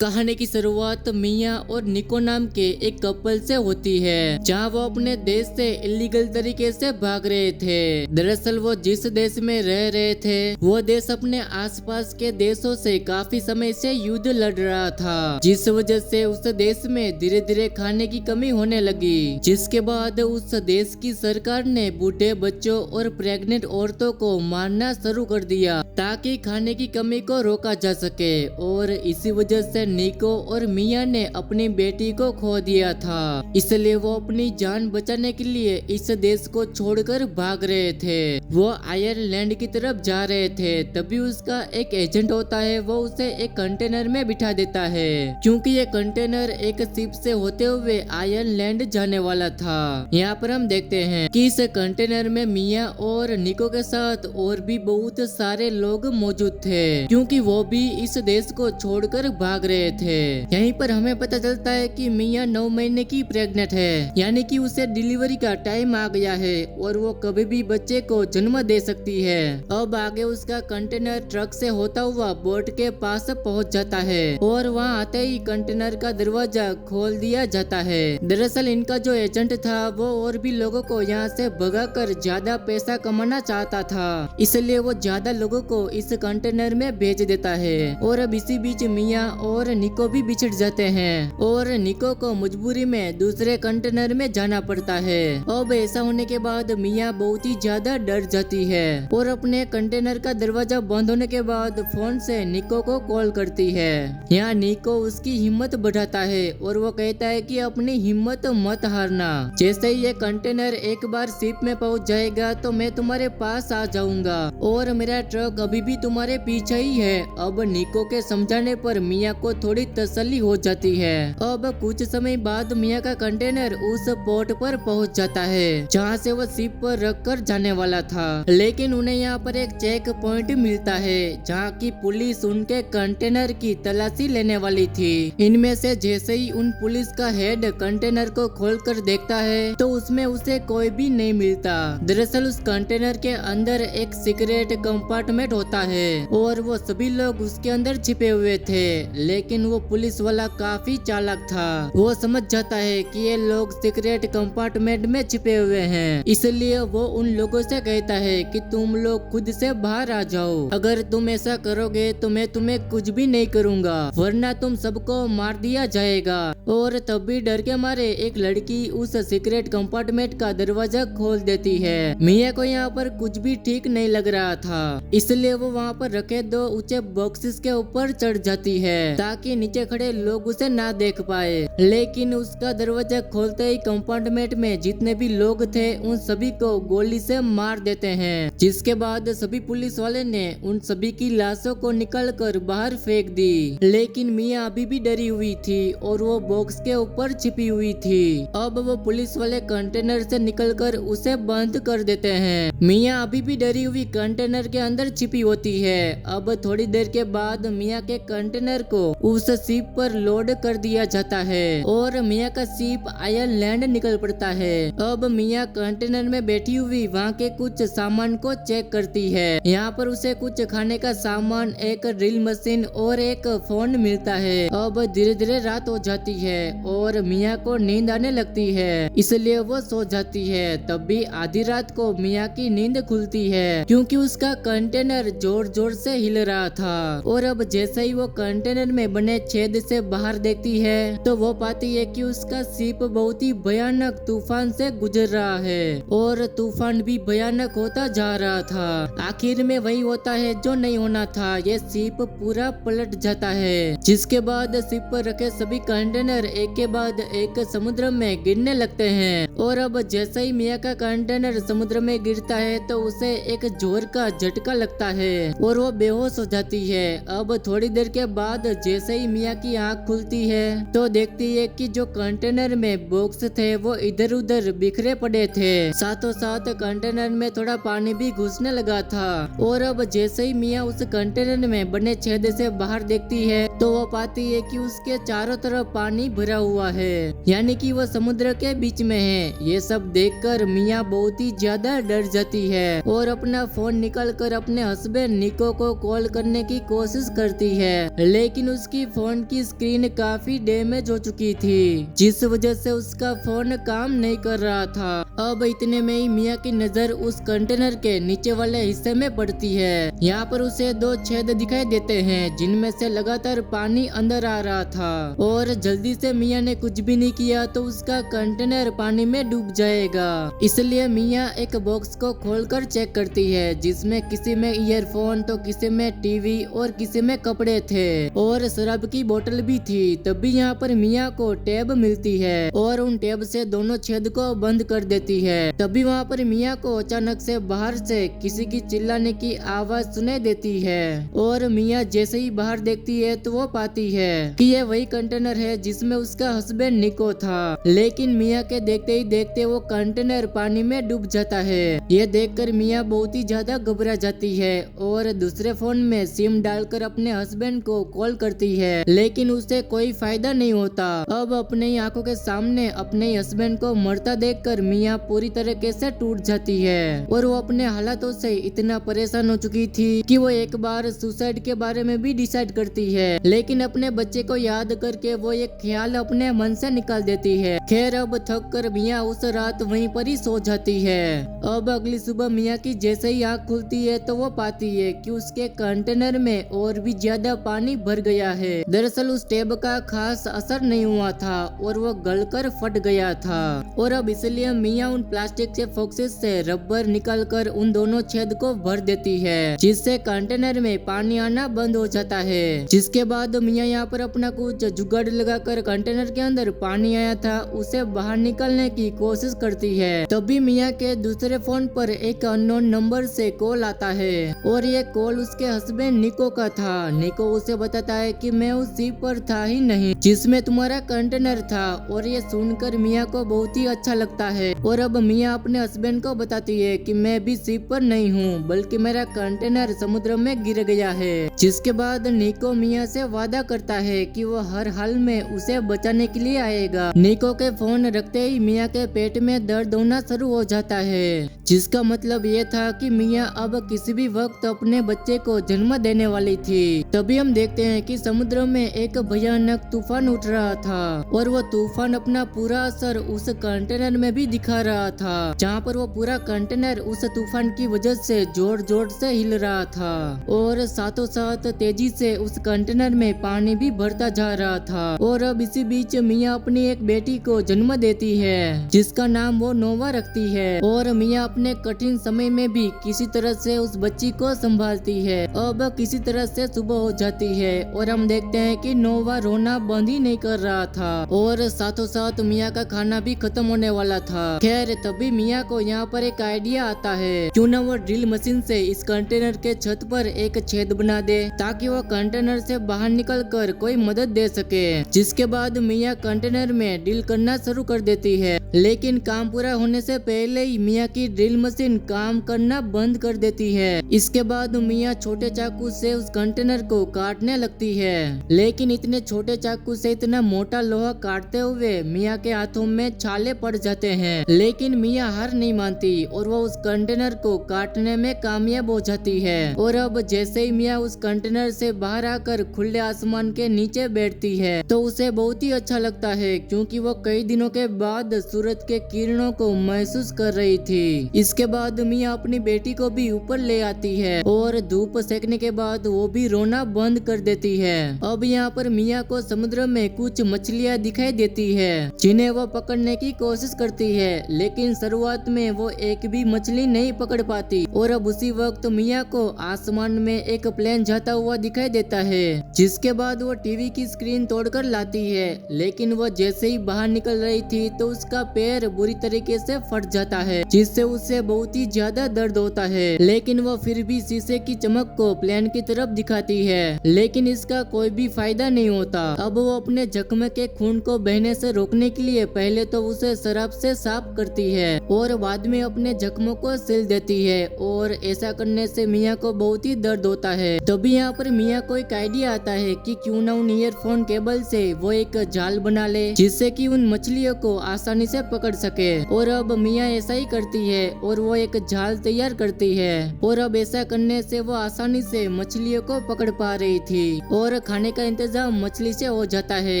कहानी की शुरुआत मिया और निको नाम के एक कपल से होती है, जहां वो अपने देश से इलीगल तरीके से भाग रहे थे। दरअसल वो जिस देश में रह रहे थे वो देश अपने आसपास के देशों से काफी समय से युद्ध लड़ रहा था, जिस वजह से उस देश में धीरे धीरे खाने की कमी होने लगी। जिसके बाद उस देश की सरकार ने बूढ़े बच्चों और प्रेग्नेंट औरतों को मारना शुरू कर दिया ताकि खाने की कमी को रोका जा सके। और इसी वजह से निको और मिया ने अपनी बेटी को खो दिया था, इसलिए वो अपनी जान बचाने के लिए इस देश को छोड़कर भाग रहे थे। वो आयरलैंड की तरफ जा रहे थे, तभी उसका एक एजेंट होता है, वो उसे एक कंटेनर में बिठा देता है, क्योंकि ये कंटेनर एक शिप से होते हुए आयरलैंड जाने वाला था। यहाँ पर हम देखते हैं कि इस कंटेनर में मिया और निको के साथ और भी बहुत सारे लोग मौजूद थे, क्योंकि वो भी इस देश को छोड़कर भाग रहे थे। यहीं पर हमें पता चलता है कि मिया 9 महीने की प्रेग्नेंट है, यानी कि उसे डिलीवरी का टाइम आ गया है और वो कभी भी बच्चे को जन्म दे सकती है। अब आगे उसका कंटेनर ट्रक से होता हुआ बोट के पास पहुंच जाता है और वहां आते ही कंटेनर का दरवाजा खोल दिया जाता है। दरअसल इनका जो एजेंट था वो और भी लोगों को यहाँ से भगाकर ज्यादा पैसा कमाना चाहता था, इसलिए वो ज्यादा लोगों को इस कंटेनर में भेज देता है। और अब इसी बीच मिया और निको भी बिछड़ जाते हैं और निको को मजबूरी में दूसरे कंटेनर में जाना पड़ता है। अब ऐसा होने के बाद मिया बहुत ही ज्यादा डर जाती है और अपने कंटेनर का दरवाजा बंद होने के बाद फोन से निको को कॉल करती है। यहाँ निको उसकी हिम्मत बढ़ाता है और वो कहता है कि अपनी हिम्मत मत हारना, जैसे ही ये कंटेनर एक बार शिप में पहुंच जाएगा तो मैं तुम्हारे पास आ जाऊंगा और मेरा ट्रक अभी भी तुम्हारे पीछे ही है। अब निको के समझाने पर मिया को थोड़ी तसल्ली हो जाती है। अब कुछ समय बाद मिया का कंटेनर उस पोर्ट पर पहुंच जाता है जहां से वो शिप पर रखकर जाने वाला था, लेकिन उन्हें यहाँ पर एक चेक पॉइंट मिलता है जहाँ की पुलिस उनके कंटेनर की तलाशी लेने वाली थी। इनमें से जैसे ही उन पुलिस का हेड कंटेनर को खोलकर देखता है तो उसमें उसे कोई भी नहीं मिलता। दरअसल उस कंटेनर के अंदर एक सीक्रेट कंपार्टमेंट होता है और वो सभी लोग उसके अंदर छिपे हुए थे, लेकिन वो पुलिस वाला काफी चालाक था। वो समझ जाता है कि ये लोग सीक्रेट कंपार्टमेंट में छिपे हुए हैं, इसलिए वो उन लोगों से कहता है कि तुम लोग खुद से बाहर आ जाओ। अगर तुम ऐसा करोगे तो मैं तुम्हें कुछ भी नहीं करूंगा, वरना तुम सबको मार दिया जाएगा। और तभी डर के मारे एक लड़की उस सीक्रेट कंपार्टमेंट का दरवाजा खोल देती है। मिया को यहाँ पर कुछ भी ठीक नहीं लग रहा था, इसलिए वो वहाँ पर रखे 2 ऊंचे बॉक्सेस के ऊपर चढ़ जाती है ताकि नीचे खड़े लोग उसे ना देख पाए। लेकिन उसका दरवाजा खोलते ही कंपार्टमेंट में जितने भी लोग थे उन सभी को गोली से मार देते हैं, जिसके बाद सभी पुलिस वाले ने उन सभी की लाशों को निकालकर बाहर फेंक दी। लेकिन मिया अभी भी डरी हुई थी और वो बॉक्स के ऊपर छिपी हुई थी। अब वो पुलिस वाले कंटेनर से निकलकर उसे बंद कर देते हैं। मिया अभी भी डरी हुई कंटेनर के अंदर छिपी होती है। अब थोड़ी देर के बाद मिया के कंटेनर को उस शिप पर लोड कर दिया जाता है और मिया का शिप आयरलैंड निकल पड़ता है। अब मिया कंटेनर में बैठी हुई वहाँ के कुछ सामान को चेक करती है। यहाँ पर उसे कुछ खाने का सामान, एक ड्रिल मशीन और एक फोन मिलता है। अब धीरे धीरे रात हो जाती है और मिया को नींद आने लगती है, इसलिए वो सो जाती है। तब भी आधी रात को मिया की नींद खुलती है, क्योंकि उसका कंटेनर जोर जोर से हिल रहा था। और अब जैसे ही वो कंटेनर में बने छेद से बाहर देखती है तो वो पाती है कि उसका शिप बहुत ही भयानक तूफान से गुजर रहा है और तूफान भी भयानक होता जा रहा था। आखिर में वही होता है जो नहीं होना था, ये शिप पूरा पलट जाता है, जिसके बाद शिप पर रखे सभी कंटेनर एक के बाद एक समुद्र में गिरने लगते हैं। और अब जैसे ही मिया का कंटेनर समुद्र में गिरता है तो उसे एक जोर का झटका लगता है और वो बेहोश हो जाती है। अब थोड़ी देर के बाद जैसे ही मिया की आंख खुलती है तो देखती है कि जो कंटेनर में बॉक्स थे वो इधर उधर बिखरे पड़े थे। साथों साथ कंटेनर में थोड़ा पानी भी घुसने लगा था। और अब जैसे ही मिया उस कंटेनर में बने छेद से बाहर देखती है तो वो पाती है कि उसके चारों तरफ पानी भरा हुआ है, यानी कि वो समुद्र के बीच में है। ये सब देखकर मिया बहुत ही ज्यादा डर जाती है और अपना फोन निकालकर अपने हस्बैंड निको को कॉल करने की कोशिश करती है, लेकिन उसकी फोन की स्क्रीन काफी डैमेज हो चुकी थी, जिस वजह से उसका फोन काम नहीं कर रहा था। अब इतने में ही मिया की नजर उस कंटेनर के नीचे वाले हिस्से में पड़ती है। यहाँ पर उसे 2 छेद दिखाई देते हैं जिनमें से लगातार पानी अंदर आ रहा था और जल्दी से मिया ने कुछ भी नहीं किया तो उसका कंटेनर पानी में डूब जाएगा। इसलिए मिया एक बॉक्स को खोलकर चेक करती है जिसमें किसी में ईयरफोन तो किसी में टीवी और किसी में कपड़े थे और शराब की बोतल भी थी। तभी यहाँ पर मिया को टैब मिलती है और उन टैब से दोनों छेद को बंद कर देती है। तभी वहाँ पर मिया को अचानक से बाहर से किसी की चिल्लाने की आवाज सुनाई देती है और मिया जैसे ही बाहर देखती है तो वो पाती है कि ये वही कंटेनर है जिसमें उसका हस्बैंड निको था। लेकिन मिया के देखते ही देखते वो कंटेनर पानी में डूब जाता है। ये देखकर मिया बहुत ही ज्यादा घबरा जाती है और दूसरे फोन में सिम डालकर अपने हस्बैंड को कॉल करती है, लेकिन उससे कोई फायदा नहीं होता। अब अपने ही आंखों के सामने अपने ही हस्बैंड को मरता देखकर मिया पूरी तरीके से टूट जाती है और वो अपने हालातों से इतना परेशान हो चुकी थी कि वो एक बार सुसाइड के बारे में भी डिसाइड करती है, लेकिन अपने बच्चे को याद करके वो एक ख्याल अपने मन से निकाल देती है। खैर अब थक कर मिया उस रात वहीं पर ही सो जाती है। अब अगली सुबह मिया की जैसे ही आँख खुलती है तो वो पाती है कि उसके कंटेनर में और भी ज्यादा पानी भर गया है। दरअसल उस टैब का खास असर नहीं हुआ था और वो गलकर फट गया था और अब इसलिए मिया उन प्लास्टिक के फोक्सेस से रबर निकालकर उन दोनों छेद को भर देती है, जिससे कंटेनर में पानी आना बंद हो जाता है। जिसके बाद मिया यहाँ पर अपना कुछ जुगाड़ लगाकर कंटेनर के अंदर पानी आया था उसे बाहर निकालने की कोशिश करती है। तभी मिया के दूसरे फोन पर एक अननोन नंबर से कॉल आता है और ये कॉल उसके हस्बैंड निको का था। निको उसे बताता है कि मैं उस शिप पर था ही नहीं जिसमें तुम्हारा कंटेनर था और ये सुनकर मिया को बहुत ही अच्छा लगता है और अब मिया अपने हस्बैंड को बताती है कि मैं भी शिप पर नहीं हूँ बल्कि मेरा कंटेनर समुद्र में गिर गया है। जिसके बाद निको मिया से वादा करता है कि वो हर हाल में उसे बचाने के लिए आएगा। निको के फोन रखते ही मिया के पेट में दर्द होना शुरू हो जाता है, जिसका मतलब ये था कि मिया अब किसी भी वक्त अपने बच्चे को जन्म देने वाली थी। तभी हम देखते हैं कि समुद्र में एक भयानक तूफान उठ रहा था और वो तूफान अपना पूरा असर उस कंटेनर में भी दिखा रहा था, जहाँ पर वो पूरा कंटेनर उस तूफान की वजह से जोर जोर से हिल रहा था और साथों साथ तेजी से उस कंटेनर में पानी भी भरता जा रहा था। और अब इसी बीच मिया अपनी एक बेटी को जन्म देती है जिसका नाम वो नोवा रखती है और मिया अपने कठिन समय में भी किसी तरह से उस बच्ची को संभालती है। अब किसी तरह से सुबह हो जाती है और हम देखते हैं कि नोवा रोना बंद ही नहीं कर रहा था और साथों साथ मिया का खाना भी खत्म होने वाला था। खैर तभी मिया को यहाँ पर एक आइडिया आता है, क्यों ना वो ड्रिल मशीन से इस कंटेनर के छत पर एक छेद बना दे ताकि वो कंटेनर से बाहर निकल कर कोई मदद दे सके। जिसके बाद मिया कंटेनर में ड्रिल करना शुरू कर देती है, लेकिन काम पूरा होने से पहले ही मिया की ड्रिल मशीन काम करना बंद कर देती है। इसके बाद मिया छोटे चाकू से उस कंटेनर को काटने लगती है, लेकिन इतने छोटे चाकू से इतना मोटा लोहा काटते हुए मिया के हाथों में छाले पड़ जाते हैं। लेकिन मिया हार नहीं मानती और वो उस कंटेनर को काटने में कामयाब हो जाती है। और अब जैसे ही मिया उस कंटेनर से बाहर आकर खुले आसमान के नीचे बैठती है तो उसे बहुत ही अच्छा लगता है, क्योंकि वो कई दिनों के बाद सूरज के किरणों को महसूस कर रही थी। इसके बाद मिया अपनी बेटी को भी ऊपर ले आती है और धूप सेकने के बाद वो भी रोना बंद कर देती है। अब यहाँ पर मिया को समुद्र में कुछ मछलियाँ दिखाई देती है जिन्हें वो पकड़ने की कोशिश करती है, लेकिन शुरुआत में वो एक भी मछली नहीं पकड़ पाती। और अब उसी वक्त मिया को आसमान में एक प्लेन जाता हुआ दिखाई देता है, जिसके बाद वो टीवी की स्क्रीन तोड़कर लाती है, लेकिन वो जैसे ही बाहर निकल रही थी तो उसका पैर बुरी तरीके से फट जाता है, जिससे उसे बहुत ही ज्यादा दर्द होता है। लेकिन वो फिर भी शीशे की चमक को प्लेन की तरफ दिखाती है, लेकिन इसका कोई भी फायदा नहीं होता। अब वो अपने जख्म के खून को बहने से रोकने के लिए पहले तो उसे शराब से साफ साफ करती है और बाद में अपने जख्मों को सिल देती है और ऐसा करने से मियाँ को बहुत ही दर्द होता है। तभी यहाँ पर मियाँ को एक आइडिया आता है कि क्यों ना उन ईयरफोन केबल से वो एक जाल बना ले जिससे कि उन मछलियों को आसानी से पकड़ सके। और अब मियाँ ऐसा ही करती है और वो एक जाल तैयार करती है और अब ऐसा करने से वो आसानी से मछलियों को पकड़ पा रही थी और खाने का इंतजाम मछली से हो जाता है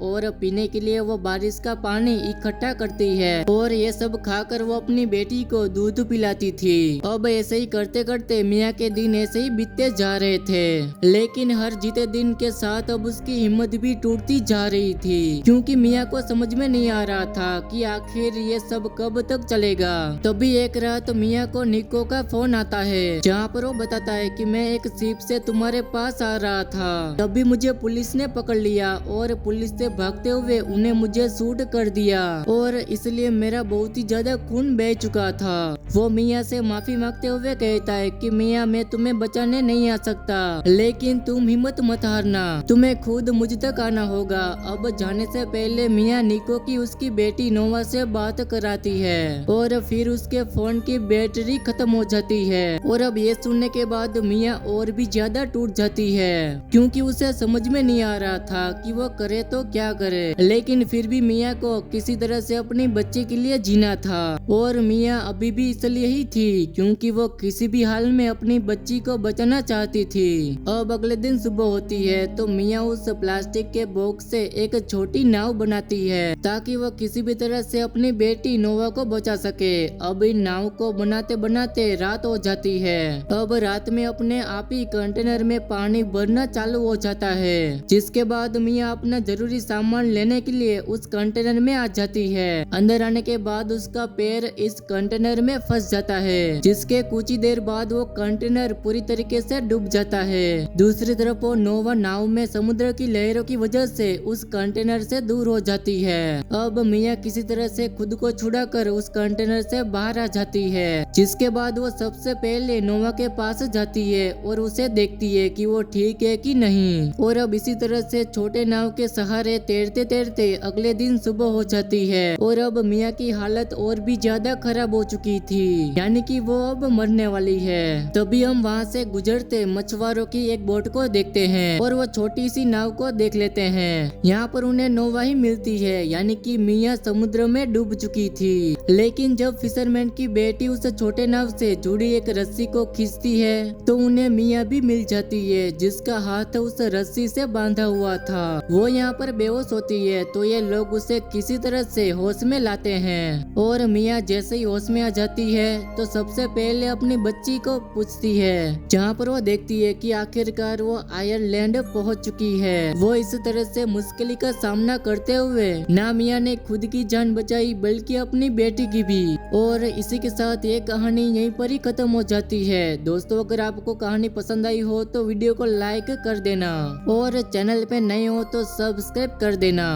और पीने के लिए वो बारिश का पानी इकट्ठा करती है और ये सब खाकर वो अपनी बेटी को दूध पिलाती थी। अब ऐसे ही करते करते मियाँ के दिन ऐसे ही बीतते जा रहे थे, लेकिन हर जीते दिन के साथ अब उसकी हिम्मत भी टूटती जा रही थी क्योंकि मियाँ को समझ में नहीं आ रहा था कि आखिर ये सब कब तक चलेगा। तभी एक रात मियाँ को निको का फोन आता है जहाँ पर वो बताता है कि मैं एक शिप से तुम्हारे पास आ रहा था, तभी मुझे पुलिस ने पकड़ लिया और पुलिस से भागते हुए उन्हें मुझे शूट कर दिया और इसलिए मेरा बहुत ही ज्यादा खून बह चुका था। वो मियाँ से माफी मांगते हुए कहता है कि मियाँ मैं तुम्हें बचाने नहीं आ सकता, लेकिन तुम हिम्मत मत हारना, तुम्हें खुद मुझ तक आना होगा। अब जाने से पहले मियाँ निको की उसकी बेटी नोवा से बात कराती है और फिर उसके फोन की बैटरी खत्म हो जाती है और अब ये सुनने के बाद मियाँ और भी ज्यादा टूट जाती है क्योंकि उसे समझ में नहीं आ रहा था कि वो करे तो क्या करे, लेकिन फिर भी मियाँ को किसी तरह से अपनी बच्ची के लिए जीना था और मियाँ अभी भी इसलिए ही थी क्योंकि वो किसी भी हाल में अपनी बच्ची को बचाना चाहती थी। अब अगले दिन सुबह होती है तो मियाँ उस प्लास्टिक के बॉक्स से एक छोटी नाव बनाती है ताकि वो किसी भी तरह से अपनी बेटी नोवा को बचा सके। अब इन नाव को बनाते बनाते रात हो जाती है। अब रात में अपने आप ही कंटेनर में पानी भरना चालू हो जाता है, जिसके बाद मियाँ अपना जरूरी सामान लेने के लिए उस कंटेनर में आ जाती है। अंदर आने के बाद उसका पैर इस कंटेनर में फंस जाता है, जिसके कुछ ही देर बाद वो कंटेनर पूरी तरीके से डूब जाता है। दूसरी तरफ वो नोवा नाव में समुद्र की लहरों की वजह से उस कंटेनर से दूर हो जाती है। अब मियाँ किसी तरह से खुद को छुड़ाकर उस कंटेनर से बाहर आ जाती है, जिसके बाद वो सबसे पहले नोवा के पास जाती है और उसे देखती है कि वो ठीक है कि नहीं। और अब इसी तरह से छोटे नाव के सहारे तैरते तैरते अगले दिन सुबह हो जाती है और अब मियाँ की हालत और भी ज्यादा खराब हो चुकी थी, यानी कि वो अब मरने वाली है। तभी हम वहाँ से गुजरते मछुआरों की एक बोट को देखते हैं और वो छोटी सी नाव को देख लेते हैं। यहाँ पर उन्हें नोवा ही मिलती है, यानी कि मियाँ समुद्र में डूब चुकी थी। लेकिन जब फिशरमैन की बेटी उस छोटे नाव से जुड़ी एक रस्सी को खींचती है तो उन्हें मियाँ भी मिल जाती है, जिसका हाथ उस रस्सी से बांधा हुआ था। वो यहाँ पर बेहोश होती है तो ये लोग उसे किसी तरह से होश में लाते हैं और मियाँ जैसे ही होश में आ जाती है तो सबसे पहले अपनी बच्ची को पूछती है, जहाँ पर वो देखती है कि आखिरकार वो आयरलैंड पहुँच चुकी है। वो इस तरह से मुश्किल का सामना करते हुए ना मियाँ ने खुद की जान बचाई बल्कि अपनी बेटी की भी। और इसी के साथ ये कहानी यहीं पर ही खत्म हो जाती है। दोस्तों अगर आपको कहानी पसंद आई हो तो वीडियो को लाइक कर देना और चैनल पे नए हो तो सब्सक्राइब कर देना।